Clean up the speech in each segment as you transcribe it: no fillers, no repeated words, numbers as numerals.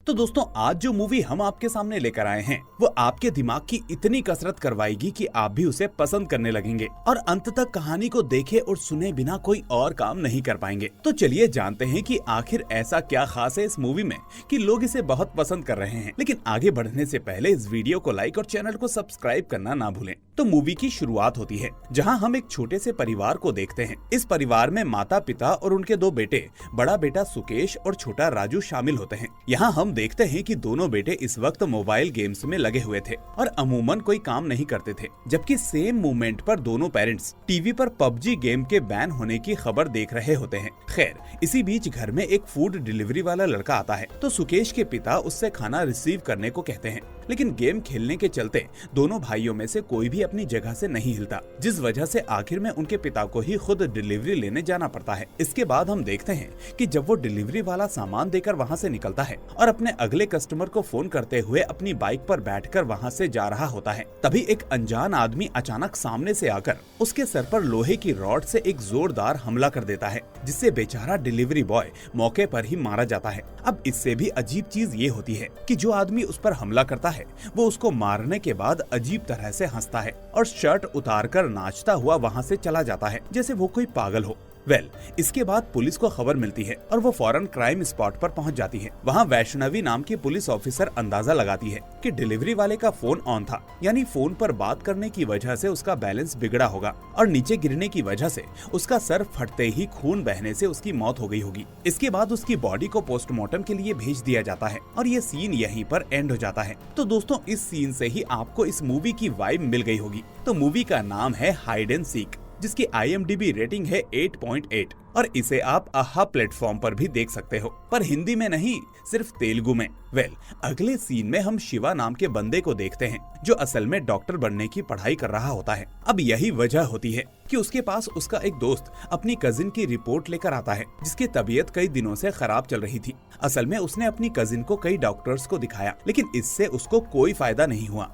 तो दोस्तों आज जो मूवी हम आपके सामने लेकर आए हैं वो आपके दिमाग की इतनी कसरत करवाएगी कि आप भी उसे पसंद करने लगेंगे और अंत तक कहानी को देखे और सुने बिना कोई और काम नहीं कर पाएंगे। तो चलिए जानते हैं कि आखिर ऐसा क्या खास है इस मूवी में कि लोग इसे बहुत पसंद कर रहे हैं। लेकिन आगे बढ़ने से पहले इस वीडियो को लाइक और चैनल को सब्सक्राइब करना ना भूलें। तो मूवी की शुरुआत होती है जहाँ हम एक छोटे से परिवार को देखते हैं। इस परिवार में माता पिता और उनके दो बेटे, बड़ा बेटा सुकेश और छोटा राजू शामिल होते हैं। यहाँ हम देखते हैं कि दोनों बेटे इस वक्त मोबाइल गेम्स में लगे हुए थे और अमूमन कोई काम नहीं करते थे, जबकि सेम मोमेंट पर दोनों पेरेंट्स टीवी पर पबजी गेम के बैन होने की खबर देख रहे होते हैं। खैर, इसी बीच घर में एक फूड डिलीवरी वाला लड़का आता है तो सुकेश के पिता उससे खाना रिसीव करने को कहते हैं, लेकिन गेम खेलने के चलते दोनों भाइयों में से कोई भी अपनी जगह से नहीं हिलता, जिस वजह से आखिर में उनके पिता को ही खुद डिलीवरी लेने जाना पड़ता है। इसके बाद हम देखते हैं कि जब वो डिलीवरी वाला सामान देकर वहाँ से निकलता है और अपने अगले कस्टमर को फोन करते हुए अपनी बाइक पर बैठकर वहाँ से जा रहा होता है, तभी एक अनजान आदमी अचानक सामने से आकर उसके सर पर लोहे की रॉड से एक जोरदार हमला कर देता है, जिससे बेचारा डिलीवरी बॉय मौके पर ही मारा जाता है। अब इससे भी अजीब चीज ये होती है कि जो आदमी उस पर हमला करता है वो उसको मारने के बाद अजीब तरह से हंसता है और शर्ट उतारकर नाचता हुआ वहाँ से चला जाता है जैसे वो कोई पागल हो। इसके बाद पुलिस को खबर मिलती है और वो फौरन क्राइम स्पॉट पर पहुंच जाती है। वहाँ वैष्णवी नाम की पुलिस ऑफिसर अंदाजा लगाती है कि डिलीवरी वाले का फोन ऑन था, यानी फोन पर बात करने की वजह से उसका बैलेंस बिगड़ा होगा और नीचे गिरने की वजह से उसका सर फटते ही खून बहने से उसकी मौत हो गई होगी। इसके बाद उसकी बॉडी को पोस्टमार्टम के लिए भेज दिया जाता है और ये सीन यहीं पर एंड हो जाता है। तो दोस्तों, इस सीन से ही आपको इस मूवी की वाइब मिल गई होगी। तो मूवी का नाम है हाइड एंड सीक, जिसकी IMDb रेटिंग है 8.8 और इसे आप आहा प्लेटफॉर्म पर भी देख सकते हो, पर हिंदी में नहीं, सिर्फ तेलुगु में। अगले सीन में हम शिवा नाम के बंदे को देखते हैं जो असल में डॉक्टर बनने की पढ़ाई कर रहा होता है। अब यही वजह होती है कि उसके पास उसका एक दोस्त अपनी कजिन की रिपोर्ट लेकर आता है जिसकी तबीयत कई दिनों से खराब चल रही थी। असल में उसने अपनी कजिन को कई डॉक्टर्स को दिखाया, लेकिन इससे उसको कोई फायदा नहीं हुआ।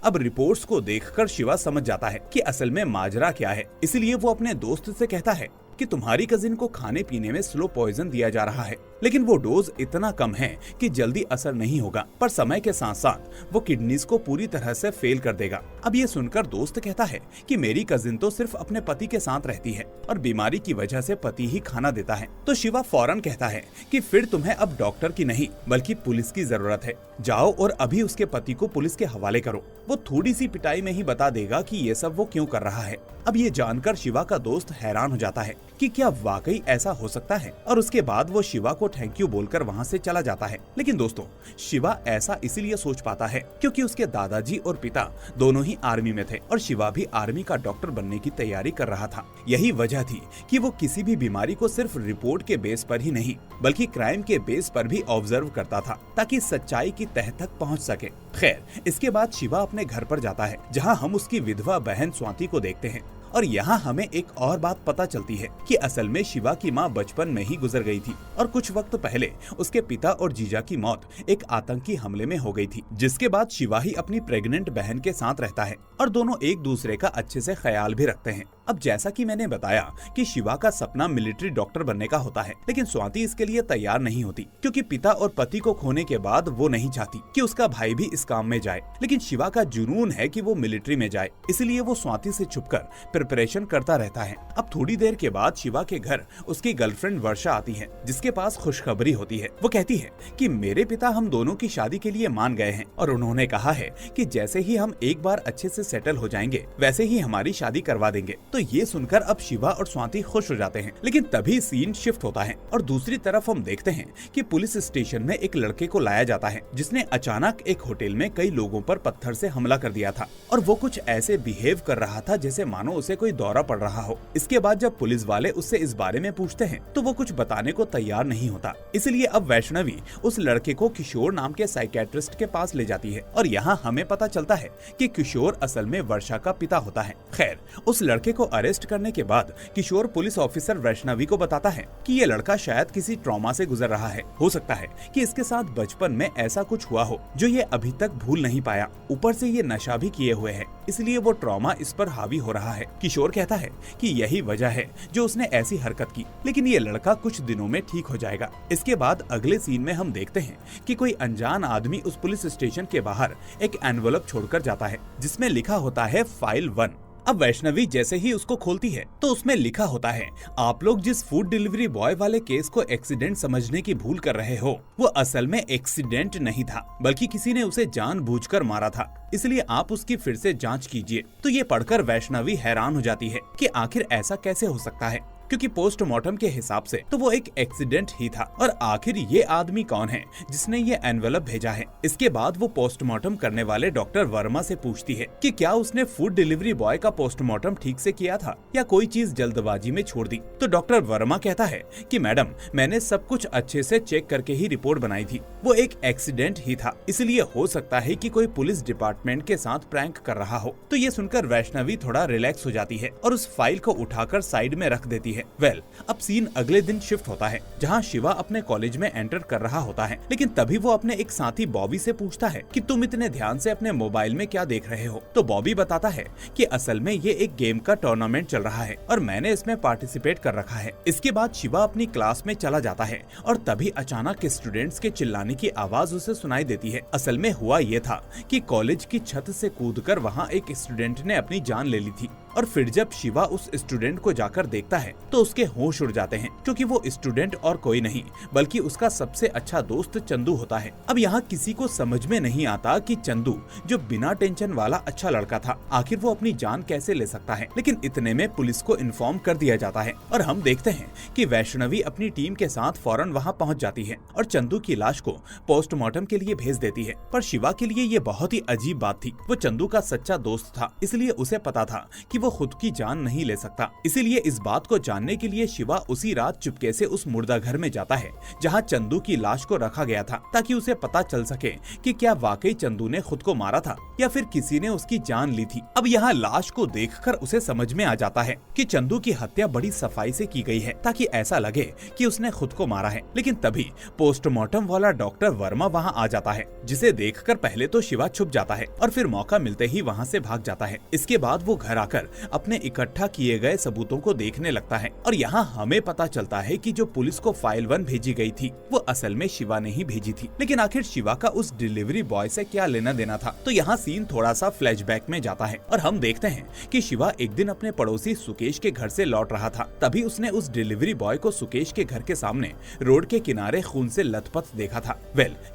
अब रिपोर्ट्स को देखकर शिवा समझ जाता है कि असल में माजरा क्या है, इसलिए वो अपने दोस्त से कहता है कि तुम्हारी कजिन को खाने पीने में स्लो पॉइजन दिया जा रहा है, लेकिन वो डोज इतना कम है कि जल्दी असर नहीं होगा, पर समय के साथ साथ वो किडनीज को पूरी तरह से फेल कर देगा। अब ये सुनकर दोस्त कहता है कि मेरी कजिन तो सिर्फ अपने पति के साथ रहती है और बीमारी की वजह से पति ही खाना देता है। तो शिवा फौरन कहता है कि फिर तुम्हें अब डॉक्टर की नहीं बल्कि पुलिस की जरूरत है, जाओ और अभी उसके पति को पुलिस के हवाले करो, वो थोड़ी सी पिटाई में ही बता देगा कि ये सब वो क्यों कर रहा है। अब ये जानकर शिवा का दोस्त हैरान हो जाता है कि क्या वाकई ऐसा हो सकता है, और उसके बाद वो शिवा को थैंक यू बोलकर वहाँ से चला जाता है। लेकिन दोस्तों, शिवा ऐसा इसीलिए सोच पाता है क्योंकि उसके दादाजी और पिता दोनों ही आर्मी में थे और शिवा भी आर्मी का डॉक्टर बनने की तैयारी कर रहा था। यही वजह थी कि वो किसी भी बीमारी को सिर्फ रिपोर्ट के बेस पर ही नहीं बल्कि क्राइम के बेस पर भी ऑब्जर्व करता था ताकि सच्चाई की तह तक पहुँच सके। खैर, इसके बाद शिवा अपने घर पर जाता है जहाँ हम उसकी विधवा बहन स्वाति को देखते हैं और यहाँ हमें एक और बात पता चलती है कि असल में शिवा की माँ बचपन में ही गुजर गई थी और कुछ वक्त पहले उसके पिता और जीजा की मौत एक आतंकी हमले में हो गई थी, जिसके बाद शिवा ही अपनी प्रेग्नेंट बहन के साथ रहता है और दोनों एक दूसरे का अच्छे से ख्याल भी रखते हैं। अब जैसा कि मैंने बताया कि शिवा का सपना मिलिट्री डॉक्टर बनने का होता है, लेकिन स्वाति इसके लिए तैयार नहीं होती क्योंकि पिता और पति को खोने के बाद वो नहीं चाहती कि उसका भाई भी इस काम में जाए। लेकिन शिवा का जुनून है कि वो मिलिट्री में जाए, इसलिए वो स्वाति से छुपकर प्रिपरेशन करता रहता है। अब थोड़ी देर के बाद शिवा के घर उसकी गर्लफ्रेंड वर्षा आती है जिसके पास खुशखबरी होती है। वो कहती है कि मेरे पिता हम दोनों की शादी के लिए मान गए हैं और उन्होंने कहा है कि जैसे ही हम एक बार अच्छे से सेटल हो जाएंगे वैसे ही हमारी शादी करवा देंगे। तो ये सुनकर अब शिवा और स्वाति खुश हो जाते हैं, लेकिन तभी सीन शिफ्ट होता है और दूसरी तरफ हम देखते हैं कि पुलिस स्टेशन में एक लड़के को लाया जाता है जिसने अचानक एक होटल में कई लोगों पर पत्थर से हमला कर दिया था और वो कुछ ऐसे बिहेव कर रहा था जैसे मानो उसे कोई दौरा पड़ रहा हो। इसके बाद जब पुलिस वाले उससे इस बारे में पूछते हैं तो वो कुछ बताने को तैयार नहीं होता, इसलिए अब वैष्णवी उस लड़के को किशोर नाम के साइकेट्रिस्ट के पास ले जाती है और यहाँ हमें पता चलता है कि किशोर असल में वर्षा का पिता होता है। खैर, उस लड़के को अरेस्ट करने के बाद किशोर पुलिस ऑफिसर वैष्णवी को बताता है कि ये लड़का शायद किसी ट्रॉमा से गुजर रहा है, हो सकता है कि इसके साथ बचपन में ऐसा कुछ हुआ हो जो ये अभी तक भूल नहीं पाया, ऊपर से ये नशा भी किए हुए है, इसलिए वो ट्रॉमा इस पर हावी हो रहा है। किशोर कहता है कि यही वजह है जो उसने ऐसी हरकत की, लेकिन ये लड़का कुछ दिनों में ठीक हो जाएगा। इसके बाद अगले सीन में हम देखते हैं कि कोई अनजान आदमी उस पुलिस स्टेशन के बाहर एक एनवलप छोड़कर जाता है जिसमें लिखा होता है फाइल 1। अब वैष्णवी जैसे ही उसको खोलती है तो उसमें लिखा होता है, आप लोग जिस फूड डिलीवरी बॉय वाले केस को एक्सीडेंट समझने की भूल कर रहे हो, वो असल में एक्सीडेंट नहीं था, बल्कि किसी ने उसे जानबूझकर मारा था, इसलिए आप उसकी फिर से जांच कीजिए। तो ये पढ़कर वैष्णवी हैरान हो जाती है कि आखिर ऐसा कैसे हो सकता है, क्योंकि पोस्टमार्टम के हिसाब से तो वो एक एक्सीडेंट ही था। और आखिर ये आदमी कौन है जिसने ये एनवेलप भेजा है। इसके बाद वो पोस्टमार्टम करने वाले डॉक्टर वर्मा से पूछती है कि क्या उसने फूड डिलीवरी बॉय का पोस्टमार्टम ठीक से किया था या कोई चीज जल्दबाजी में छोड़ दी। तो डॉक्टर वर्मा कहता है कि मैडम, मैंने सब कुछ अच्छे से चेक करके ही रिपोर्ट बनाई थी, वो एक एक्सीडेंट ही था, इसलिए हो सकता है कि कोई पुलिस डिपार्टमेंट के साथ प्रैंक कर रहा हो। तो ये सुनकर वैष्णवी थोड़ा रिलैक्स हो जाती है और उस फाइल को उठाकर साइड में रख देती है। अब सीन अगले दिन शिफ्ट होता है जहां शिवा अपने कॉलेज में एंटर कर रहा होता है, लेकिन तभी वो अपने एक साथी बॉबी से पूछता है कि तुम इतने ध्यान से अपने मोबाइल में क्या देख रहे हो। तो बॉबी बताता है कि असल में ये एक गेम का टूर्नामेंट चल रहा है और मैंने इसमें पार्टिसिपेट कर रखा है। इसके बाद शिवा अपनी क्लास में चला जाता है और तभी अचानक स्टूडेंट्स के चिल्लाने की आवाज उसे सुनाई देती है। असल में हुआ ये था कि कॉलेज की छत से कूदकर वहाँ एक स्टूडेंट ने अपनी जान ले ली थी। और फिर जब शिवा उस स्टूडेंट को जाकर देखता है तो उसके होश उड़ जाते हैं, क्योंकि वो स्टूडेंट और कोई नहीं बल्कि उसका सबसे अच्छा दोस्त चंदू होता है। अब यहाँ किसी को समझ में नहीं आता कि चंदू जो बिना टेंशन वाला अच्छा लड़का था, आखिर वो अपनी जान कैसे ले सकता है। लेकिन इतने में पुलिस को इन्फॉर्म कर दिया जाता है और हम देखते हैं कि वैष्णवी अपनी टीम के साथ फौरन वहाँ पहुँच जाती है और चंदू की लाश को पोस्टमार्टम के लिए भेज देती है। पर शिवा के लिए ये बहुत ही अजीब बात थी। वो चंदू का सच्चा दोस्त था, इसलिए उसे पता था कि वो खुद की जान नहीं ले सकता। इसीलिए इस बात को जानने के लिए शिवा उसी रात चुपके से उस मुर्दा घर में जाता है जहां चंदू की लाश को रखा गया था, ताकि उसे पता चल सके कि क्या वाकई चंदू ने खुद को मारा था या फिर किसी ने उसकी जान ली थी। अब यहाँ लाश को देखकर उसे समझ में आ जाता है कि चंदू की हत्या बड़ी सफाई से की गई है, ताकि ऐसा लगे कि उसने खुद को मारा है। लेकिन तभी पोस्टमार्टम वाला डॉक्टर वर्मा वहाँ आ जाता है, जिसे देखकर पहले तो शिवा छुप जाता है और फिर मौका मिलते ही वहाँ से भाग जाता है। इसके बाद वो घर आकर अपने इकट्ठा किए गए सबूतों को देखने लगता है और यहाँ हमें पता चलता है कि जो पुलिस को फाइल 1 भेजी गई थी वो असल में शिवा ने ही भेजी थी। लेकिन आखिर शिवा का उस डिलीवरी बॉय से क्या लेना देना था। तो यहाँ सीन थोड़ा सा फ्लैशबैक में जाता है और हम देखते हैं कि शिवा एक दिन अपने पड़ोसी सुकेश के घर से लौट रहा था। तभी उसने उस डिलीवरी बॉय को सुकेश के घर के सामने रोड के किनारे खून से लथपथ देखा था।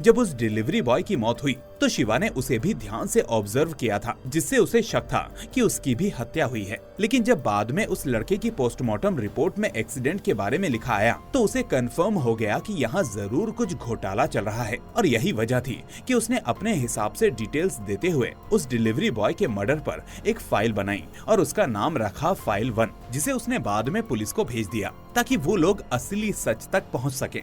जब उस डिलीवरी बॉय की मौत हुई तो शिवा ने उसे भी ध्यान से ऑब्जर्व किया था, जिससे उसे शक था कि उसकी भी हत्या हुई है। लेकिन जब बाद में उस लड़के की पोस्टमार्टम रिपोर्ट में एक्सीडेंट के बारे में लिखा आया तो उसे कंफर्म हो गया कि यहाँ जरूर कुछ घोटाला चल रहा है और यही वजह थी कि उसने अपने हिसाब से डिटेल्स देते हुए उस डिलीवरी बॉय के मर्डर पर एक फाइल बनाई और उसका नाम रखा फाइल 1, जिसे उसने बाद में पुलिस को भेज दिया ताकि वो लोग असली सच तक पहुंच सके।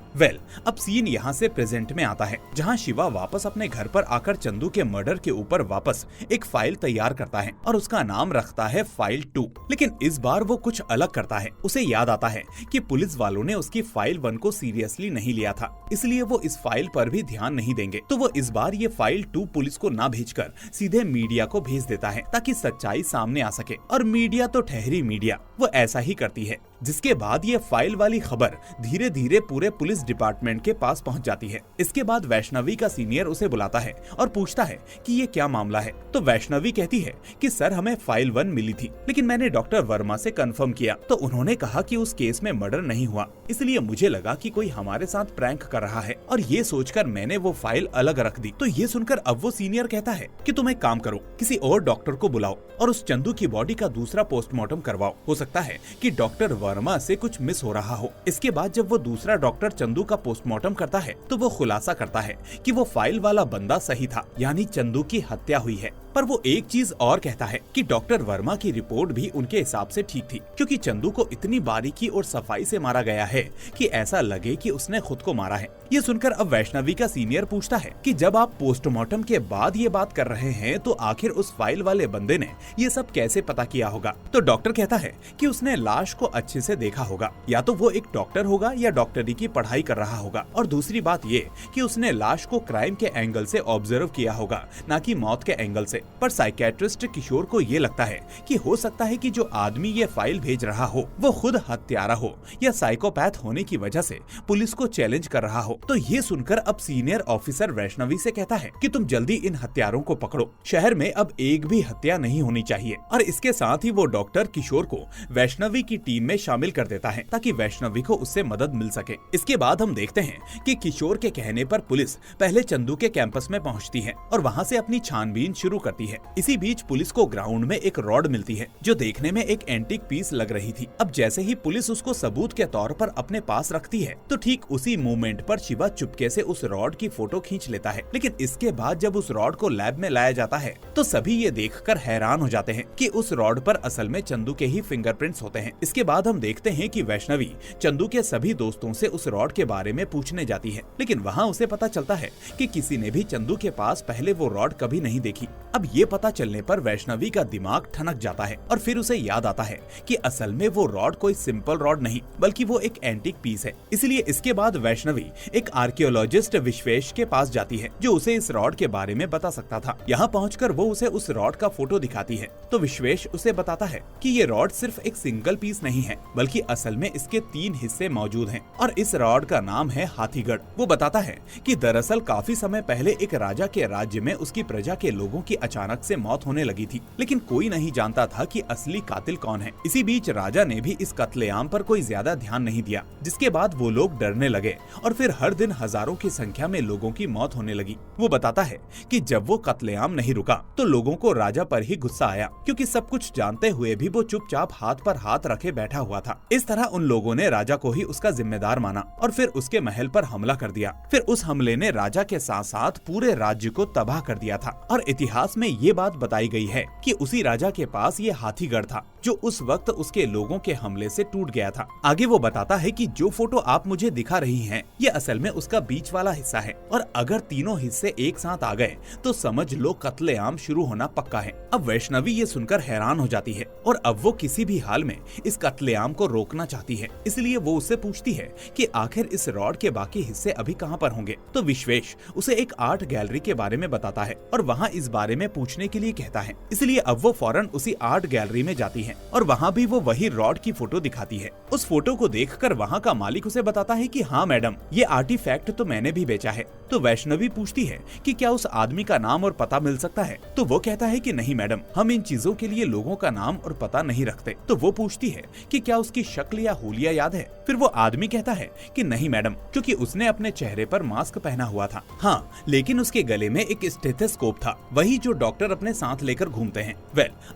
अब सीन यहाँ से प्रेजेंट में आता है जहाँ शिवा वापस अपने घर पर आकर चंदू के मर्डर के ऊपर वापस एक फाइल तैयार करता है और उसका नाम रखता है फाइल 2। लेकिन इस बार वो कुछ अलग करता है। उसे याद आता है कि पुलिस वालों ने उसकी फाइल 1 को सीरियसली नहीं लिया था, इसलिए वो इस फाइल पर भी ध्यान नहीं देंगे। तो वो इस बार ये फाइल 2 पुलिस को ना भेजकर सीधे मीडिया को भेज देता है ताकि सच्चाई सामने आ सके। और मीडिया तो ठहरी मीडिया, वो ऐसा ही करती है। जिसके बाद ये फाइल वाली खबर धीरे धीरे पूरे पुलिस डिपार्टमेंट के पास पहुंच जाती है। इसके बाद वैष्णवी का सीनियर उसे बुलाता है और पूछता है कि ये क्या मामला है। तो वैष्णवी कहती है कि सर, हमें फाइल 1 मिली थी, लेकिन मैंने डॉक्टर वर्मा से कंफर्म किया तो उन्होंने कहा कि उस केस में मर्डर नहीं हुआ, इसलिए मुझे लगा कि कोई हमारे साथ प्रैंक कर रहा है और ये सोचकर मैंने वो फाइल अलग रख दी। तो ये सुनकर अब वो सीनियर कहता है कि तुम एक काम करो, किसी और डॉक्टर को बुलाओ और उस चंदू की बॉडी का दूसरा पोस्टमार्टम करवाओ। हो सकता है कि डॉक्टर वर्मा से कुछ मिस हो रहा हो। इसके बाद जब वो दूसरा डॉक्टर चंदू का पोस्टमार्टम करता है तो वो खुलासा करता है कि वो फाइल वाला बंदा सही था, यानी चंदू की हत्या हुई है। पर वो एक चीज और कहता है कि डॉक्टर वर्मा की रिपोर्ट भी उनके हिसाब से ठीक थी, क्योंकि चंदू को इतनी बारीकी और सफाई से मारा गया है कि ऐसा लगे कि उसने खुद को मारा है। ये सुनकर अब वैष्णवी का सीनियर पूछता है कि जब आप पोस्टमार्टम के बाद ये बात कर रहे हैं तो आखिर उस फाइल वाले बंदे ने ये सब कैसे पता किया होगा। तो डॉक्टर कहता है कि उसने लाश को अच्छे से देखा होगा, या तो वो एक डॉक्टर होगा या डॉक्टरी की पढ़ाई कर रहा होगा, और दूसरी बात ये कि उसने लाश को क्राइम के एंगल से ऑब्जर्व किया होगा, ना कि मौत के एंगल से। पर साइकेट्रिस्ट किशोर को ये लगता है कि हो सकता है कि जो आदमी ये फाइल भेज रहा हो वो खुद हत्यारा हो या साइकोपैथ होने की वजह से पुलिस को चैलेंज कर रहा हो। तो ये सुनकर अब सीनियर ऑफिसर वैष्णवी से कहता है कि तुम जल्दी इन हत्यारों को पकड़ो, शहर में अब एक भी हत्या नहीं होनी चाहिए। और इसके साथ ही वो डॉक्टर किशोर को वैष्णवी की टीम में शामिल कर देता है ताकि वैष्णवी को उससे मदद मिल सके। इसके बाद हम देखते हैं कि किशोर के कहने पर पुलिस पहले चंदू के कैंपस में पहुंचती है और वहां से अपनी छानबीन शुरू करती है। इसी बीच पुलिस को ग्राउंड में एक रॉड मिलती है जो देखने में एक एंटीक पीस लग रही थी। अब जैसे ही पुलिस उसको सबूत के तौर पर अपने पास रखती है तो ठीक उसी मोमेंट पर शिवा चुपके से उस रॉड की फोटो खींच लेता है। लेकिन इसके बाद जब उस रॉड को लैब में लाया जाता है तो सभी ये देखकर हैरान हो जाते हैं कि उस रॉड पर असल में चंदू के ही फिंगरप्रिंट्स होते हैं। इसके बाद हम देखते हैं कि वैष्णवी चंदू के सभी दोस्तों से उस रॉड के बारे में पूछने जाती है, लेकिन वहाँ उसे पता चलता है कि किसी ने भी चंदू के पास पहले वो रॉड कभी नहीं देखी। अब ये पता चलने पर वैष्णवी का दिमाग ठनक जाता है और फिर उसे याद आता है कि असल में वो रॉड कोई सिंपल रॉड नहीं बल्कि वो एक एंटीक पीस है। इसलिए इसके बाद वैष्णवी एक आर्कियोलॉजिस्ट विश्वेश के पास जाती है जो उसे इस रॉड के बारे में बता सकता था। यहाँ पहुंचकर वो उसे उस रॉड का फोटो दिखाती है तो विश्वेश उसे बताता है कि ये रॉड सिर्फ एक सिंगल पीस नहीं है बल्कि असल में इसके 3 हिस्से मौजूद हैं और इस रॉड का नाम है हाथीगढ़। वो बताता है कि दरअसल काफी समय पहले एक राजा के राज्य में उसकी प्रजा के लोगों की अचानक से मौत होने लगी थी, लेकिन कोई नहीं जानता था कि असली कातिल कौन है। इसी बीच राजा ने भी इस कत्लेआम पर कोई ज्यादा ध्यान नहीं दिया, जिसके बाद वो लोग डरने लगे और फिर हर दिन हजारों की संख्या में लोगों की मौत होने लगी। वो बताता है कि जब वो कत्लेआम नहीं रुका तो लोगों को राजा पर ही गुस्सा आया, क्योंकि सब कुछ जानते हुए भी वो चुपचाप हाथ पर हाथ रखे बैठा हुआ था। इस तरह उन लोगों ने राजा को ही उसका जिम्मेदार माना और फिर उसके महल पर हमला कर दिया। फिर उस हमले ने राजा के साथ साथ पूरे राज्य को तबाह कर दिया था और इतिहास में ये बात बताई गई है कि उसी राजा के पास ये हाथीगढ़ था जो उस वक्त उसके लोगों के हमले से टूट गया था। आगे वो बताता है कि जो फोटो आप मुझे दिखा रही हैं, ये असल में उसका बीच वाला हिस्सा है और अगर तीनों हिस्से एक साथ आ गए तो समझ लो कत्लेआम शुरू होना पक्का है। अब वैष्णवी ये सुनकर हैरान हो जाती है और अब वो किसी भी हाल में इस कत्लेआम को रोकना चाहती है, इसलिए वो उससे पूछती है कि आखिर इस रॉड के बाकी हिस्से अभी कहाँ पर होंगे। तो विश्वेश उसे एक आर्ट गैलरी के बारे में बताता है और वहाँ इस बारे में पूछने के लिए कहता है, इसलिए अब वो फौरन उसी आर्ट गैलरी में जाती है और वहाँ भी वो वही रॉड की फोटो दिखाती है। उस फोटो को देखकर वहाँ का मालिक उसे बताता है कि हाँ मैडम, ये आर्टिफैक्ट तो मैंने भी बेचा है। तो वैष्णवी पूछती है कि क्या उस आदमी का नाम और पता मिल सकता है। तो वो कहता है कि नहीं मैडम, हम इन चीजों के लिए लोगों का नाम और पता नहीं रखते। तो वो पूछती है कि क्या उसकी शक्ल या हुलिया याद है। फिर वो आदमी कहता है कि नहीं मैडम, क्योंकि उसने अपने चेहरे पर मास्क पहना हुआ था। हाँ, लेकिन उसके गले में एक स्टेथोस्कोप था, वही जो डॉक्टर अपने साथ लेकर घूमते हैं।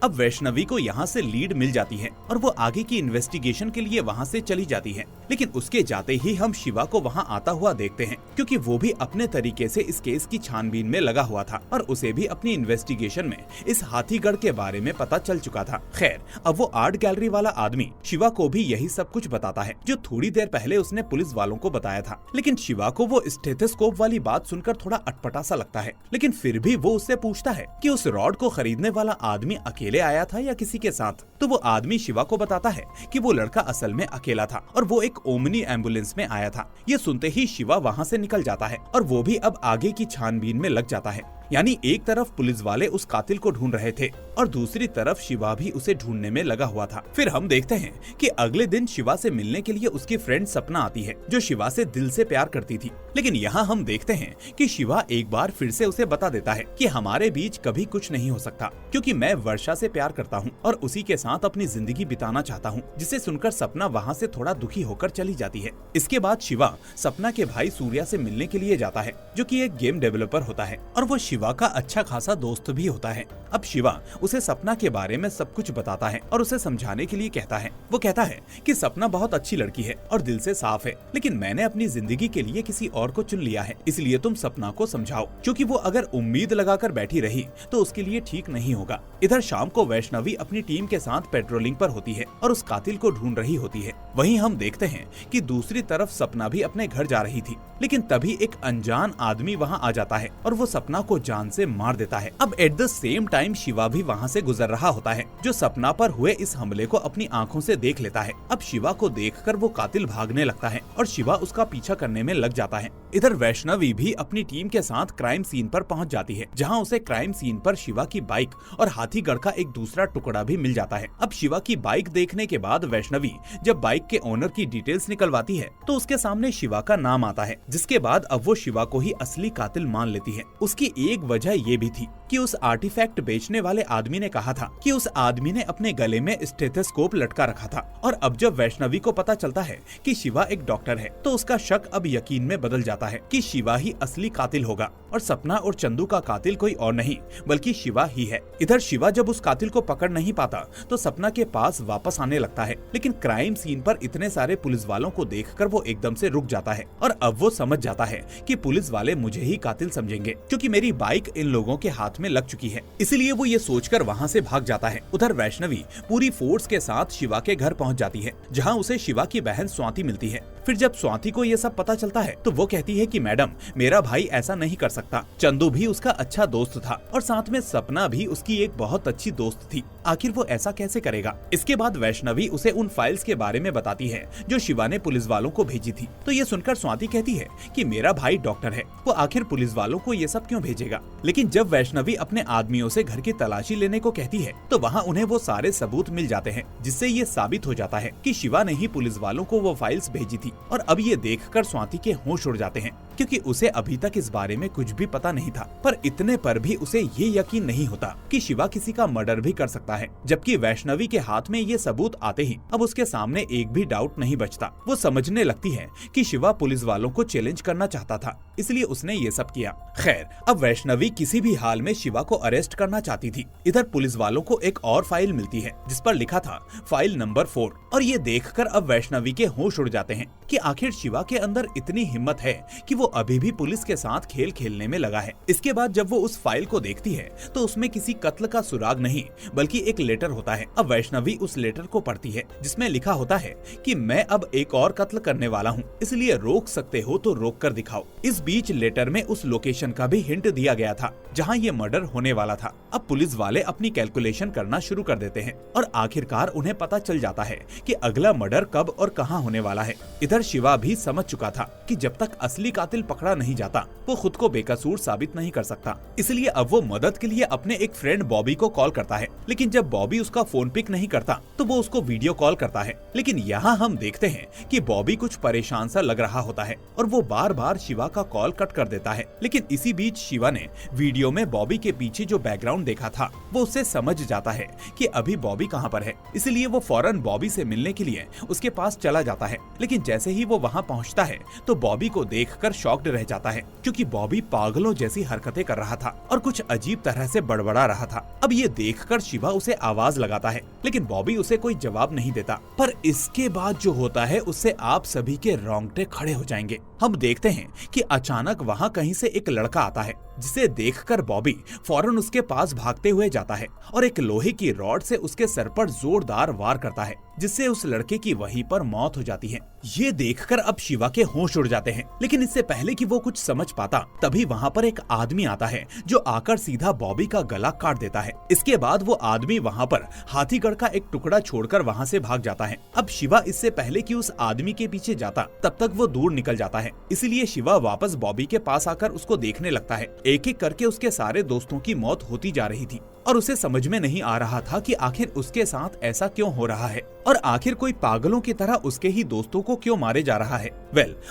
अब वैष्णवी को यहाँ से लीड मिल जाती है और वो आगे की इन्वेस्टिगेशन के लिए वहाँ से चली जाती है। लेकिन उसके जाते ही हम शिवा को वहाँ आता हुआ देखते हैं, क्योंकि वो भी अपने तरीके से इस केस की छानबीन में लगा हुआ था और उसे भी अपनी इन्वेस्टिगेशन में इस हाथीगढ़ के बारे में पता चल चुका था। खैर, अब वो आर्ट गैलरी वाला आदमी शिवा को भी यही सब कुछ बताता है जो थोड़ी देर पहले उसने पुलिस वालों को बताया था। लेकिन शिवा को वो स्टेथोस्कोप वाली बात सुनकर थोड़ा अटपटा सा लगता है, लेकिन फिर भी वो उससे पूछता है कि उस रॉड को खरीदने वाला आदमी अकेले आया था या किसी के साथ। तो वो आदमी शिवा को बताता है कि वो लड़का असल में अकेला था और वो एक ओमनी एम्बुलेंस में आया था। ये सुनते ही शिवा वहाँ से निकल जाता है और वो भी अब आगे की छानबीन में लग जाता है। यानी एक तरफ पुलिस वाले उस कातिल को ढूंढ रहे थे और दूसरी तरफ शिवा भी उसे ढूंढने में लगा हुआ था। फिर हम देखते हैं कि अगले दिन शिवा से मिलने के लिए उसकी फ्रेंड सपना आती है जो शिवा से दिल से प्यार करती थी। लेकिन यहाँ हम देखते हैं कि शिवा एक बार फिर से उसे बता देता है कि हमारे बीच कभी कुछ नहीं हो सकता, क्योंकि मैं वर्षा से प्यार करता हूँ और उसी के साथ अपनी जिंदगी बिताना चाहता हूँ। जिसे सुनकर सपना वहाँ से थोड़ा दुखी होकर चली जाती है। इसके बाद शिवा सपना के भाई सूर्या से मिलने के लिए जाता है जो कि एक गेम डेवलपर होता है और वो शिवा का अच्छा खासा दोस्त भी होता है। अब शिवा उसे सपना के बारे में सब कुछ बताता है और उसे समझाने के लिए कहता है। वो कहता है कि सपना बहुत अच्छी लड़की है और दिल से साफ है, लेकिन मैंने अपनी जिंदगी के लिए किसी और को चुन लिया है, इसलिए तुम सपना को समझाओ, क्योंकि वो अगर उम्मीद लगाकर बैठी रही तो उसके लिए ठीक नहीं होगा। इधर शाम को वैष्णवी अपनी टीम के साथ पेट्रोलिंग पर होती है और उस कातिल को ढूंढ रही होती है। वहीं हम देखते हैं कि दूसरी तरफ सपना भी अपने घर जा रही थी, लेकिन तभी एक अनजान आदमी वहां आ जाता है और वो सपना को जान से मार देता है। अब at the same time Shiva भी वहाँ से गुजर रहा होता है, जो सपना पर हुए इस हमले को अपनी आंखों से देख लेता है। अब शिवा को देखकर वो कातिल भागने लगता है और शिवा उसका पीछा करने में लग जाता है। इधर वैष्णवी भी अपनी टीम के साथ क्राइम सीन पर पहुंच जाती है, जहां उसे क्राइम सीन पर शिवा की बाइक और हाथीगढ़ का एक दूसरा टुकड़ा भी मिल जाता है। अब शिवा की बाइक देखने के बाद वैष्णवी जब बाइक के ओनर की डिटेल्स निकलवाती है तो उसके सामने शिवा का नाम आता है, जिसके बाद अब वो शिवा को ही असली कातिल मान लेती है। उसकी एक वजह ये भी थी कि उस आर्टिफैक्ट बेचने वाले आदमी ने कहा था कि उस आदमी ने अपने गले में स्टेथोस्कोप लटका रखा था, और अब जब वैष्णवी को पता चलता है कि शिवा एक डॉक्टर है तो उसका शक अब यकीन में बदल जाता है कि शिवा ही असली कातिल होगा और सपना और चंदू का कातिल कोई और नहीं बल्कि शिवा ही है। इधर शिवा जब उस कातिल को पकड़ नहीं पाता तो सपना के पास वापस आने लगता है, लेकिन क्राइम सीन पर इतने सारे पुलिस वालों को देखकर वो एकदम से रुक जाता है और अब वो समझ जाता है कि पुलिस वाले मुझे ही कातिल समझेंगे क्योंकि मेरी बाइक इन लोगों के हाथ में लग चुकी है। इसलिए वो ये सोचकर वहाँ से भाग जाता है। उधर वैष्णवी पूरी फोर्स के साथ शिवा के घर पहुँच जाती है, जहाँ उसे शिवा की बहन स्वाति मिलती है। फिर जब स्वाति को ये सब पता चलता है तो वो कहती है कि मैडम, मेरा भाई ऐसा नहीं कर सकता। चंदू भी उसका अच्छा दोस्त था और साथ में सपना भी उसकी एक बहुत अच्छी दोस्त थी, आखिर वो ऐसा कैसे करेगा। इसके बाद वैष्णवी उसे उन फाइल्स के बारे में बताती है जो शिवा ने पुलिस वालों को भेजी थी। तो ये सुनकर स्वाति कहती है कि मेरा भाई डॉक्टर है, वो आखिर पुलिस वालों को ये सब क्यों भेजेगा। लेकिन जब वैष्णवी अपने आदमियों से घर की तलाशी लेने को कहती है तो वहाँ उन्हें वो सारे सबूत मिल जाते हैं, जिससे ये साबित हो जाता है कि शिवा ने ही पुलिस वालों को वो फाइल्स भेजी थी। और अब ये देखकर स्वाति के होश उड़ जाते हैं, क्योंकि उसे अभी तक इस बारे में कुछ भी पता नहीं था। पर इतने पर भी उसे ये यकीन नहीं होता कि शिवा किसी का मर्डर भी कर सकता है, जबकि वैष्णवी के हाथ में ये सबूत आते ही अब उसके सामने एक भी डाउट नहीं बचता। वो समझने लगती है कि शिवा पुलिस वालों को चैलेंज करना चाहता था, इसलिए उसने ये सब किया। खैर, अब वैष्णवी किसी भी हाल में शिवा को अरेस्ट करना चाहती थी। इधर पुलिस वालों को एक और फाइल मिलती है जिस पर लिखा था फाइल नंबर 4, और ये देखकर अब वैष्णवी के होश उड़ जाते हैं कि आखिर शिवा के अंदर इतनी हिम्मत है कि वो अभी भी पुलिस के साथ खेल खेलने में लगा है। इसके बाद जब वो उस फाइल को देखती है तो उसमें किसी कत्ल का सुराग नहीं बल्कि एक लेटर होता है। अब वैष्णवी उस लेटर को पढ़ती है जिसमें लिखा होता है कि मैं अब एक और कत्ल करने वाला हूँ, इसलिए रोक सकते हो तो रोक कर दिखाओ। इस बीच लेटर में उस लोकेशन का भी हिंट दिया गया था जहाँ ये मर्डर होने वाला था। अब पुलिस वाले अपनी कैलकुलेशन करना शुरू कर देते हैं और आखिरकार उन्हें पता चल जाता है कि अगला मर्डर कब और कहाँ होने वाला है। इधर शिवा भी समझ चुका था कि जब तक असली कातिल पकड़ा नहीं जाता वो खुद को बेकसूर साबित नहीं कर सकता, इसलिए अब वो मदद के लिए अपने एक फ्रेंड बॉबी को कॉल करता है। लेकिन जब बॉबी उसका फोन पिक नहीं करता तो वो उसको वीडियो कॉल करता है। लेकिन यहाँ हम देखते हैं कि बॉबी कुछ परेशान सा लग रहा होता है और वो बार बार शिवा का कॉल कट कर देता है। लेकिन इसी बीच शिवा ने वीडियो में बॉबी के पीछे जो बैकग्राउंड देखा था वो उससे समझ जाता है कि अभी बॉबी कहाँ पर है, इसलिए वो फौरन बॉबी से मिलने के लिए उसके पास चला जाता है। लेकिन जैसे ही वो वहाँ पहुँचता है तो बॉबी को देखकर शॉक्ड रह जाता है, क्योंकि बॉबी पागलों जैसी हरकतें कर रहा था और कुछ अजीब तरह से बड़बड़ा रहा था। अब ये देखकर शिवा उसे आवाज लगाता है, लेकिन बॉबी उसे कोई जवाब नहीं देता। पर इसके बाद जो होता है उससे आप सभी के रोंगटे खड़े हो जाएंगे। हम देखते हैं कि अचानक वहाँ कहीं से एक लड़का आता है, जिसे देखकर बॉबी फौरन उसके पास भागते हुए जाता है और एक लोहे की रॉड से उसके सर पर जोरदार वार करता है, जिससे उस लड़के की वहीं पर मौत हो जाती है। ये देखकर अब शिवा के होश उड़ जाते हैं, लेकिन इससे पहले कि वो कुछ समझ पाता तभी वहाँ पर एक आदमी आता है जो आकर सीधा बॉबी का गला काट देता है। इसके बाद वो आदमी वहाँ पर हाथीगढ़ का एक टुकड़ा छोड़कर वहाँ से भाग जाता है। अब शिवा इससे पहले कि उस आदमी के पीछे जाता तब तक वो दूर निकल जाता है, इसलिए शिवा वापस बॉबी के पास आकर उसको देखने लगता है। एक एक करके उसके सारे दोस्तों की मौत होती जा रही थी और उसे समझ में नहीं आ रहा था कि आखिर उसके साथ ऐसा क्यों हो रहा है और आखिर कोई पागलों की तरह उसके ही दोस्तों को क्यों मारे जा रहा है।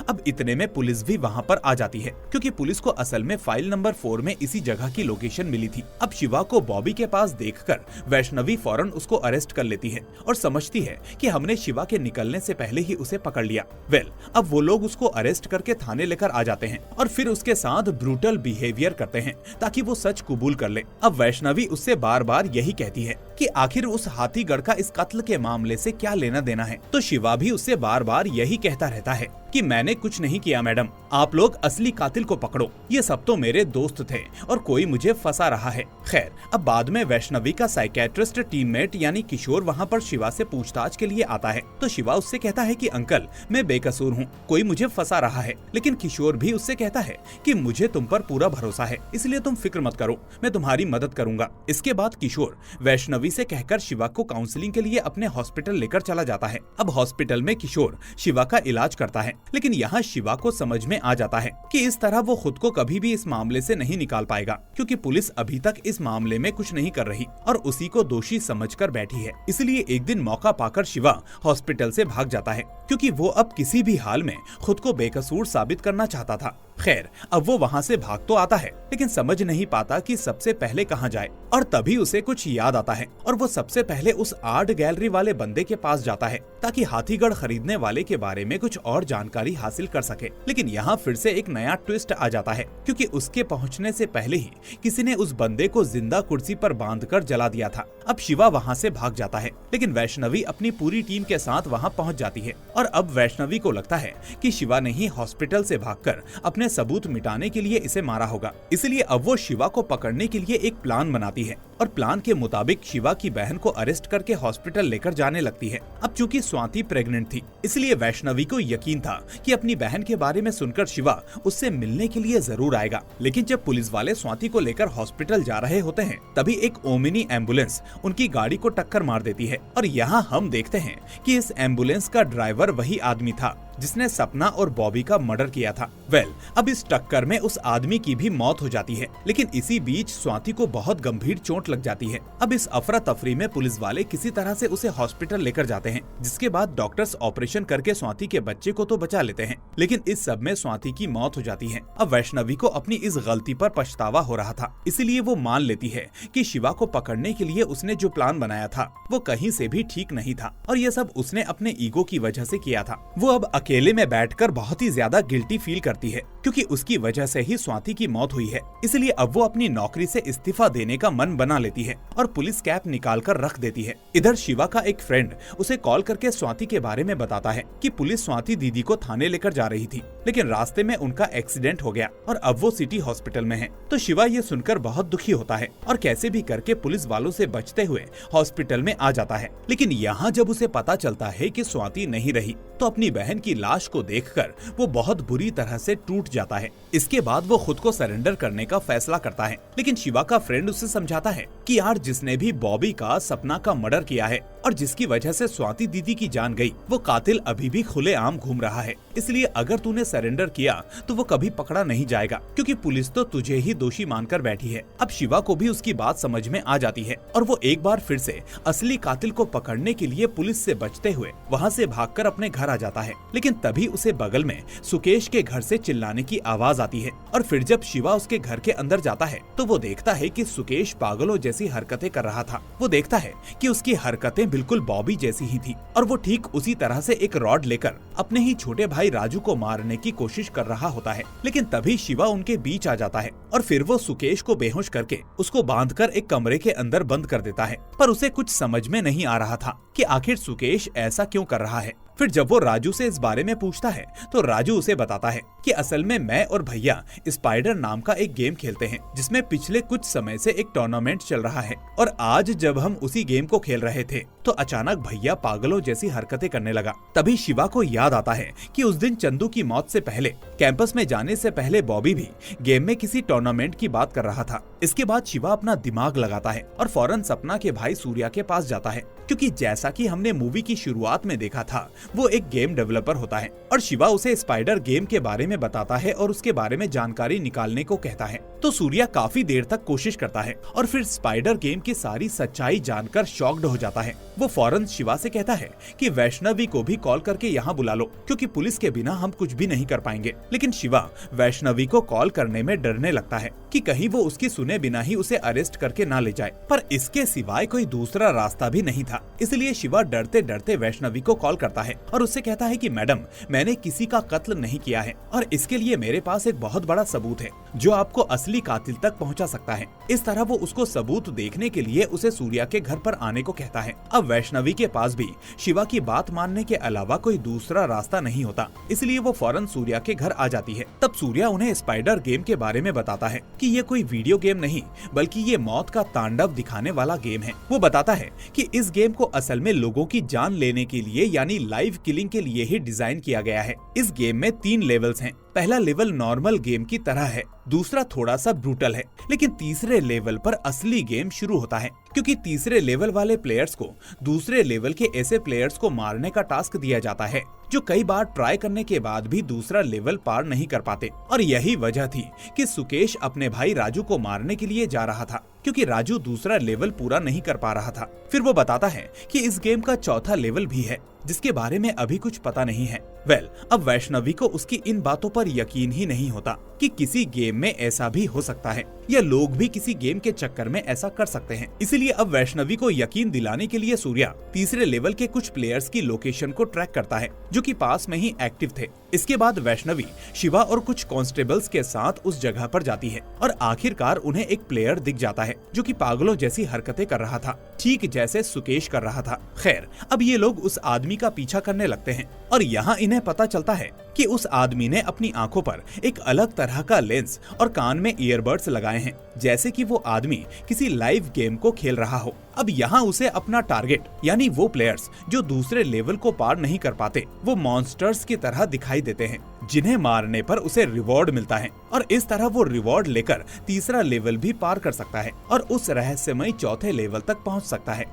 अब इतने में पुलिस भी वहाँ पर आ जाती है, क्योंकि पुलिस को असल में फाइल नंबर 4 में इसी जगह की लोकेशन मिली थी। अब शिवा को बॉबी के पास देखकर वैष्णवी फौरन उसको अरेस्ट कर लेती है और समझती है कि हमने शिवा के निकलने से पहले ही उसे पकड़ लिया। अब वो लोग उसको अरेस्ट करके थाने लेकर आ जाते हैं और फिर उसके साथ ब्रूटल बिहेवियर करते हैं ताकि वो सच कबूल कर ले। अब वैष्णवी उससे बार बार यही कहती है कि आखिर उस हाथीगढ़ का इस कत्ल के मामले से क्या लेना देना है। तो शिवा भी उससे बार बार यही कहता रहता है कि मैंने कुछ नहीं किया मैडम, आप लोग असली कातिल को पकड़ो, ये सब तो मेरे दोस्त थे और कोई मुझे फंसा रहा है। खैर, अब बाद में वैष्णवी का साइकेट्रिस्ट टीममेट यानी किशोर वहाँ पर शिवा से पूछताछ के लिए आता है। तो शिवा उससे कहता है कि अंकल, मैं बेकसूर हूँ, कोई मुझे फंसा रहा है। लेकिन किशोर भी उससे कहता है कि मुझे तुम पर पूरा भरोसा है, इसलिए तुम फिक्र मत करो, मैं तुम्हारी मदद करूंगा। इसके बाद किशोर वैष्णवी से कहकर शिवा को काउंसलिंग के लिए अपने हॉस्पिटल लेकर चला जाता है। अब हॉस्पिटल में किशोर शिवा का इलाज करता है, लेकिन यहाँ शिवा को समझ में आ जाता है कि इस तरह वो खुद को कभी भी इस मामले से नहीं निकाल पाएगा, क्योंकि पुलिस अभी तक इस मामले में कुछ नहीं कर रही और उसी को दोषी समझकर बैठी है। इसलिए एक दिन मौका पाकर शिवा हॉस्पिटल से भाग जाता है, क्योंकि वो अब किसी भी हाल में खुद को बेकसूर साबित करना चाहता था। खैर, अब वो वहाँ से भाग तो आता है, लेकिन समझ नहीं पाता कि सबसे पहले कहाँ जाए। और तभी उसे कुछ याद आता है और वो सबसे पहले उस आर्ट गैलरी वाले बंदे के पास जाता है, ताकि हाथीगढ़ खरीदने वाले के बारे में कुछ और जानकारी हासिल कर सके। लेकिन यहाँ फिर से एक नया ट्विस्ट आ जाता है, क्योंकि उसके पहुँचने से पहले ही किसी ने उस बंदे को जिंदा कुर्सी पर बांधकर जला दिया था। अब शिवा वहाँ से भाग जाता है, लेकिन वैष्णवी अपनी पूरी टीम के साथ वहाँ पहुँच जाती है। और अब वैष्णवी को लगता है कि शिवा ने ही हॉस्पिटल से भागकर अपने सबूत मिटाने के लिए इसे मारा होगा। इसलिए अब वो शिवा को पकड़ने के लिए एक प्लान बनाती है और प्लान के मुताबिक शिवा की बहन को अरेस्ट करके हॉस्पिटल लेकर जाने लगती है। अब चूंकि स्वाति प्रेग्नेंट थी, इसलिए वैष्णवी को यकीन था कि अपनी बहन के बारे में सुनकर शिवा उससे मिलने के लिए जरूर आएगा। लेकिन जब पुलिस वाले स्वाति को लेकर हॉस्पिटल जा रहे होते हैं, तभी एक ओमिनी एम्बुलेंस उनकी गाड़ी को टक्कर मार देती है। और यहाँ हम देखते हैं कि इस एम्बुलेंस का ड्राइवर वही आदमी था जिसने सपना और बॉबी का मर्डर किया था। अब इस टक्कर में उस आदमी की भी मौत हो जाती है, लेकिन इसी बीच स्वाति को बहुत गंभीर चोट लग जाती है। अब इस अफरा तफरी में पुलिस वाले किसी तरह से उसे हॉस्पिटल लेकर जाते हैं, जिसके बाद डॉक्टर्स ऑपरेशन करके स्वाति के बच्चे को तो बचा लेते हैं, लेकिन इस सब में स्वाति की मौत हो जाती है। अब वैष्णवी को अपनी इस गलती पर पछतावा हो रहा था, इसलिए वो मान लेती है कि शिवा को पकड़ने के लिए उसने जो प्लान बनाया था वो कहीं से भी ठीक नहीं था और ये सब उसने अपने ईगो की वजह से किया था। वो अब अकेले में बैठकर बहुत ही ज्यादा गिल्टी फील करती है, क्योंकि उसकी वजह से ही स्वाति की मौत हुई है। इसलिए अब वो अपनी नौकरी से इस्तीफा देने का मन बना लेती है और पुलिस कैप निकाल कर रख देती है। इधर शिवा का एक फ्रेंड उसे कॉल करके स्वाति के बारे में बताता है कि पुलिस स्वाति दीदी को थाने लेकर जा रही थी, लेकिन रास्ते में उनका एक्सीडेंट हो गया और अब वो सिटी हॉस्पिटल में है। तो शिवा ये सुनकर बहुत दुखी होता है और कैसे भी करके पुलिस वालों से बचते हुए हॉस्पिटल में आ जाता है। लेकिन यहाँ जब उसे पता चलता है कि स्वाति नहीं रही, तो अपनी बहन की लाश को देखकर वो बहुत बुरी तरह से टूट जाता है। इसके बाद वो खुद को सरेंडर करने का फैसला करता है, लेकिन शिवा का फ्रेंड उसे समझाता है कि यार, जिसने भी बॉबी का सपना का मर्डर किया है और जिसकी वजह से स्वाति दीदी की जान गई, वो कातिल अभी भी खुलेआम घूम रहा है। इसलिए अगर तूने सरेंडर किया तो वो कभी पकड़ा नहीं जाएगा, क्योंकि पुलिस तो तुझे ही दोषी मानकर बैठी है। अब शिवा को भी उसकी बात समझ में आ जाती है और वो एक बार फिर से असली कातिल को पकड़ने के लिए पुलिस से बचते हुए वहाँ से भागकर अपने घर आ जाता है। लेकिन तभी उसे बगल में सुकेश के घर से चिल्लाने की आवाज आती है और फिर जब शिवा उसके घर के अंदर जाता है तो वो देखता है कि सुकेश पागलों जैसी हरकतें कर रहा था। वो देखता है कि उसकी हरकतें बिल्कुल बॉबी जैसी ही थी और वो ठीक उसी तरह से एक रॉड लेकर अपने ही छोटे भाई राजू को मारने की कोशिश कर रहा होता है। लेकिन तभी शिवा उनके बीच आ जाता है और फिर वो सुकेश को बेहोश करके उसको बांधकर एक कमरे के अंदर बंद कर देता है। पर उसे कुछ समझ में नहीं आ रहा था कि आखिर सुकेश ऐसा क्यों कर रहा है। फिर जब वो राजू से इस बारे में पूछता है तो राजू उसे बताता है कि असल में मैं और भैया स्पाइडर नाम का एक गेम खेलते हैं, जिसमें पिछले कुछ समय से एक टूर्नामेंट चल रहा है और आज जब हम उसी गेम को खेल रहे थे तो अचानक भैया पागलों जैसी हरकतें करने लगा। तभी शिवा को याद आता है कि उस दिन चंदू की मौत से पहले कैंपस में जाने से पहले बॉबी भी गेम में किसी टूर्नामेंट की बात कर रहा था। इसके बाद शिवा अपना दिमाग लगाता है और फौरन सपना के भाई सूर्या के पास जाता है, क्योंकि जैसा कि हमने मूवी की शुरुआत में देखा था वो एक गेम डेवलपर होता है और शिवा उसे स्पाइडर गेम के बारे में बताता है और उसके बारे में जानकारी निकालने को कहता है। तो सूर्या काफी देर तक कोशिश करता है और फिर स्पाइडर गेम की सारी सच्चाई जानकर शॉक्ड हो जाता है। वो फौरन शिवा से कहता है कि वैष्णवी को भी कॉल करके यहाँ बुला लो, क्योंकि पुलिस के बिना हम कुछ भी नहीं कर पाएंगे। लेकिन शिवा वैष्णवी को कॉल करने में डरने लगता है कि कहीं वो उसकी सुने सुने बिना ही उसे अरेस्ट करके ना ले जाए। पर इसके सिवाय कोई दूसरा रास्ता भी नहीं था। इसलिए शिवा डरते डरते वैष्णवी को कॉल करता है और उससे कहता है कि मैडम, मैंने किसी का कत्ल नहीं किया है और इसके लिए मेरे पास एक बहुत बड़ा सबूत है जो आपको असली कातिल तक पहुंचा सकता है। इस तरह वो उसको सबूत देखने के लिए उसे सूर्या के घर पर आने को कहता है। अब वैष्णवी के पास भी शिवा की बात मानने के अलावा कोई दूसरा रास्ता नहीं होता, इसलिए वो फौरन सूर्या के घर आ जाती है। तब सूर्या उन्हें स्पाइडर गेम के बारे में बताता है कि ये कोई वीडियो गेम नहीं बल्कि ये मौत का तांडव दिखाने वाला गेम है। वो बताता है कि इस गेम को असल में लोगों की जान लेने के लिए यानी लाइव किलिंग के लिए ही डिजाइन किया गया है। इस गेम में 3 लेवल्स हैं। पहला लेवल नॉर्मल गेम की तरह है, दूसरा थोड़ा सा ब्रूटल है, लेकिन तीसरे लेवल पर असली गेम शुरू होता है, क्योंकि तीसरे लेवल वाले प्लेयर्स को दूसरे लेवल के ऐसे प्लेयर्स को मारने का टास्क दिया जाता है जो कई बार ट्राई करने के बाद भी दूसरा लेवल पार नहीं कर पाते। और यही वजह थी कि सुकेश अपने भाई राजू को मारने के लिए जा रहा था, क्योंकि राजू दूसरा लेवल पूरा नहीं कर पा रहा था। फिर वो बताता है कि इस गेम का चौथा लेवल भी है जिसके बारे में अभी कुछ पता नहीं है। अब वैष्णवी को उसकी इन बातों पर यकीन ही नहीं होता कि किसी गेम में ऐसा भी हो सकता है या लोग भी किसी गेम के चक्कर में ऐसा कर सकते हैं। इसीलिए अब वैष्णवी को यकीन दिलाने के लिए सूर्या तीसरे लेवल के कुछ प्लेयर्स की लोकेशन को ट्रैक करता है जो कि पास में ही एक्टिव थे। इसके बाद वैष्णवी शिवा और कुछ कांस्टेबल्स के साथ उस जगह पर जाती है और आखिरकार उन्हें एक प्लेयर दिख जाता है जो कि पागलों जैसी हरकतें कर रहा था, ठीक जैसे सुकेश कर रहा था। खैर, अब ये लोग उस आदमी का पीछा करने लगते हैं और यहाँ इन्हें पता चलता है कि उस आदमी ने अपनी आंखों पर एक अलग तरह का लेंस और कान में ईयरबड्स लगाए हैं, जैसे कि वो आदमी किसी लाइव गेम को खेल रहा हो। अब यहाँ उसे अपना टारगेट यानी वो प्लेयर्स जो दूसरे लेवल को पार नहीं कर पाते, वो मॉन्स्टर्स की तरह दिखाई देते हैं जिन्हें मारने पर उसे रिवॉर्ड मिलता है और इस तरह वो रिवॉर्ड लेकर तीसरा लेवल भी पार कर सकता है और उस रहस्यमय चौथे लेवल तक पहुंच सकता है।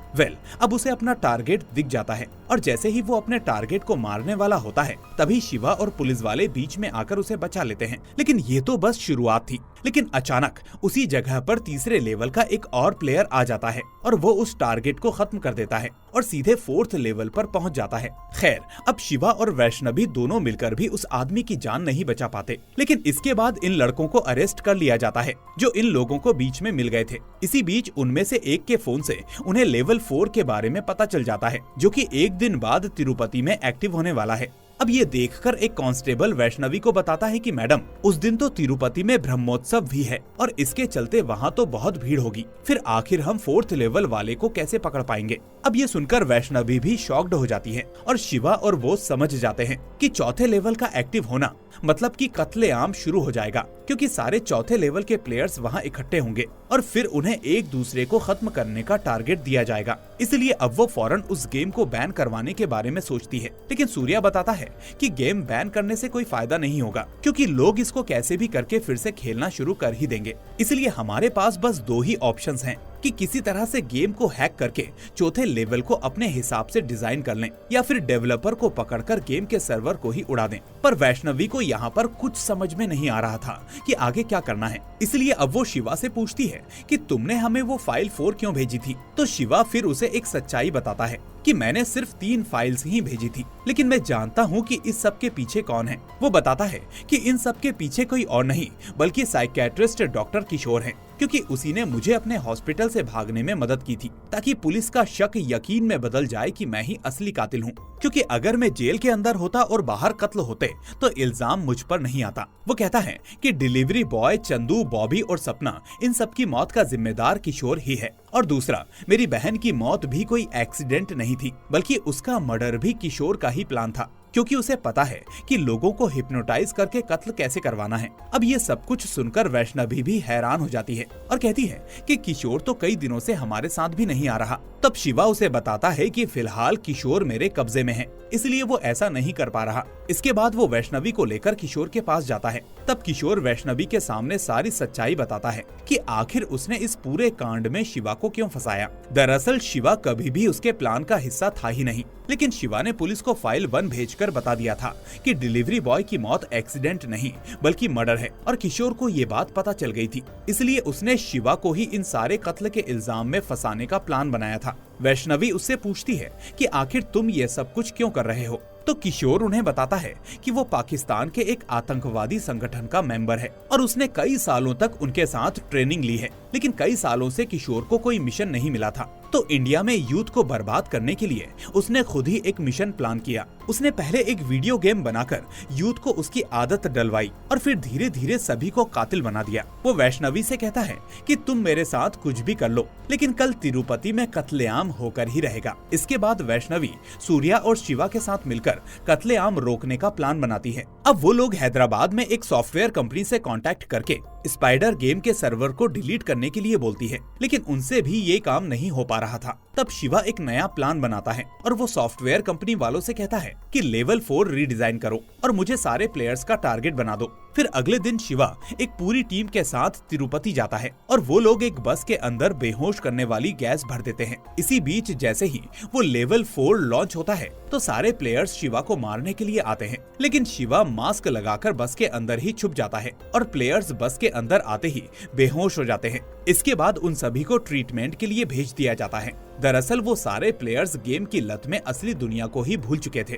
अब उसे अपना टारगेट दिख जाता है और जैसे ही वो अपने टारगेट को मारने वाला होता है तभी शिवा और पुलिस वाले बीच में आकर उसे बचा लेते हैं। लेकिन ये तो बस शुरुआत थी। लेकिन अचानक उसी जगह पर तीसरे लेवल का एक और प्लेयर आ जाता है और वो उस टारगेट को खत्म कर देता है और सीधे 4th लेवल पर पहुंच जाता है। खैर, अब शिवा और वैष्णवी दोनों मिलकर भी उस आदमी की जान नहीं बचा पाते। लेकिन इसके बाद इन लड़कों को अरेस्ट कर लिया जाता है जो इन लोगों को बीच में मिल गए थे। इसी बीच उनमें से एक के फोन से उन्हें लेवल 4 के बारे में पता चल जाता है जो कि एक दिन बाद तिरुपति में एक्टिव होने वाला है। अब ये देखकर एक कांस्टेबल वैष्णवी को बताता है कि मैडम, उस दिन तो तिरुपति में ब्रह्मोत्सव भी है और इसके चलते वहाँ तो बहुत भीड़ होगी। फिर आखिर हम 4th लेवल वाले को कैसे पकड़ पाएंगे? अब ये सुनकर वैष्णवी भी शॉक्ड हो जाती है और शिवा और वो समझ जाते हैं कि चौथे लेवल का एक्टिव होना मतलब कि कत्लेआम शुरू हो जाएगा, क्योंकि सारे चौथे लेवल के प्लेयर्स वहाँ इकट्ठे होंगे और फिर उन्हें एक दूसरे को खत्म करने का टारगेट दिया जाएगा। इसलिए अब वो फौरन उस गेम को बैन करवाने के बारे में सोचती है। लेकिन सूर्या बताता है कि गेम बैन करने से कोई फायदा नहीं होगा, क्योंकि लोग इसको कैसे भी करके फिर से खेलना शुरू कर ही देंगे। इसलिए हमारे पास बस 2 ही ऑप्शंस हैं कि किसी तरह से गेम को हैक करके चौथे लेवल को अपने हिसाब से डिजाइन कर लें या फिर डेवलपर को पकड़कर गेम के सर्वर को ही उड़ा दें। पर वैष्णवी को यहाँ पर कुछ समझ में नहीं आ रहा था कि आगे क्या करना है। इसलिए अब वो शिवा से पूछती है कि तुमने हमें वो फाइल 4 क्यों भेजी थी? तो शिवा फिर उसे एक सच्चाई बताता है कि मैंने सिर्फ 3 फाइल्स ही भेजी थी, लेकिन मैं जानता हूँ कि इस सब के पीछे कौन है। वो बताता है कि इन सब के पीछे कोई और नहीं बल्कि साइकियाट्रिस्ट डॉक्टर किशोर है, क्योंकि उसी ने मुझे अपने हॉस्पिटल से भागने में मदद की थी ताकि पुलिस का शक यकीन में बदल जाए कि मैं ही असली कातिल हूँ। क्योंकि अगर मैं जेल के अंदर होता और बाहर कत्ल होते तो इल्जाम मुझ पर नहीं आता। वो कहता है कि डिलीवरी बॉय चंदू, बॉबी और सपना, इन सब की मौत का जिम्मेदार किशोर ही है। और दूसरा, मेरी बहन की मौत भी कोई एक्सीडेंट नहीं थी बल्कि उसका मर्डर भी किशोर का ही प्लान था, क्योंकि उसे पता है कि लोगों को हिप्नोटाइज करके कत्ल कैसे करवाना है। अब ये सब कुछ सुनकर वैष्णवी भी हैरान हो जाती है और कहती है कि किशोर तो कई दिनों से हमारे साथ भी नहीं आ रहा। तब शिवा उसे बताता है कि फिलहाल किशोर मेरे कब्जे में है, इसलिए वो ऐसा नहीं कर पा रहा। इसके बाद वो वैष्णवी को लेकर किशोर के पास जाता है। तब किशोर वैष्णवी के सामने सारी सच्चाई बताता है कि आखिर उसने इस पूरे कांड में शिवा को क्यों फंसाया। दरअसल शिवा कभी भी उसके प्लान का हिस्सा था ही नहीं, लेकिन शिवा ने पुलिस को फाइल 1 भेजकर बता दिया था कि डिलीवरी बॉय की मौत एक्सीडेंट नहीं बल्कि मर्डर है, और किशोर को ये बात पता चल गई थी। इसलिए उसने शिवा को ही इन सारे कत्ल के इल्जाम में फंसाने का प्लान बनाया था। वैष्णवी उससे पूछती है कि आखिर तुम ये सब कुछ क्यों कर रहे हो? तो किशोर उन्हें बताता है कि वो पाकिस्तान के एक आतंकवादी संगठन का मेंबर है और उसने कई सालों तक उनके साथ ट्रेनिंग ली है, लेकिन कई सालों से किशोर को कोई मिशन नहीं मिला था। तो इंडिया में यूथ को बर्बाद करने के लिए उसने खुद ही एक मिशन प्लान किया। उसने पहले एक वीडियो गेम बनाकर यूथ को उसकी आदत डलवाई और फिर धीरे धीरे सभी को कातिल बना दिया। वो वैष्णवी से कहता है कि तुम मेरे साथ कुछ भी कर लो, लेकिन कल तिरुपति में कत्लेआम होकर ही रहेगा। इसके बाद वैष्णवी सूर्या और शिवा के साथ मिलकर कत्लेआम रोकने का प्लान बनाती है। अब वो लोग हैदराबाद में एक सॉफ्टवेयर कंपनी से कांटेक्ट करके स्पाइडर गेम के सर्वर को डिलीट करने के लिए बोलती है, लेकिन उनसे भी ये काम नहीं हो पा रहा था। तब शिवा एक नया प्लान बनाता है और वो सॉफ्टवेयर कंपनी वालों से कहता है कि लेवल 4 रीडिजाइन करो और मुझे सारे प्लेयर्स का टारगेट बना दो। फिर अगले दिन शिवा एक पूरी टीम के साथ तिरुपति जाता है और वो लोग एक बस के अंदर बेहोश करने वाली गैस भर देते हैं। इसी बीच जैसे ही वो लेवल 4 लॉन्च होता है तो सारे प्लेयर्स शिवा को मारने के लिए आते हैं, लेकिन शिवा मास्क लगाकर बस के अंदर ही छुप जाता है और प्लेयर्स बस के अंदर आते ही बेहोश हो जाते हैं। इसके बाद उन सभी को ट्रीटमेंट के लिए भेज दिया जाता है। दरअसल वो सारे प्लेयर्स गेम की लत में असली दुनिया को ही भूल चुके थे।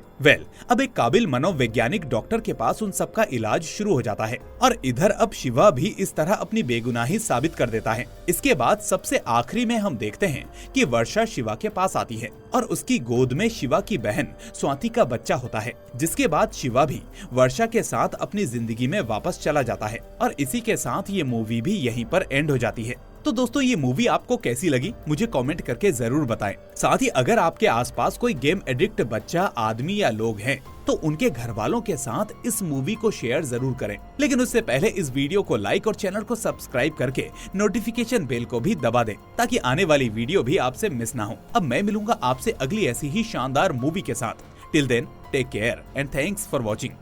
अब एक काबिल मनोवैज्ञानिक डॉक्टर के पास उन सबका इलाज शुरू हो जाता है और इधर अब शिवा भी इस तरह अपनी बेगुनाही साबित कर देता है। इसके बाद सबसे आखिरी में हम देखते हैं कि वर्षा शिवा के पास आती है और उसकी गोद में शिवा की बहन स्वाति का बच्चा होता है, जिसके बाद शिवा भी वर्षा के साथ अपनी जिंदगी में वापस चला जाता है और इसी के साथ ये मूवी भी यहीं पर एंड हो जाती है। तो दोस्तों ये मूवी आपको कैसी लगी मुझे कमेंट करके जरूर बताएं। साथ ही अगर आपके आसपास कोई गेम एडिक्ट बच्चा, आदमी या लोग हैं तो उनके घर वालों के साथ इस मूवी को शेयर जरूर करें। लेकिन उससे पहले इस वीडियो को लाइक और चैनल को सब्सक्राइब करके नोटिफिकेशन बेल को भी दबा दें ताकि आने वाली वीडियो भी आपसे मिस ना हो। अब मैं मिलूंगा आपसे अगली ऐसी ही शानदार मूवी के साथ। Till then take care and thanks for watching.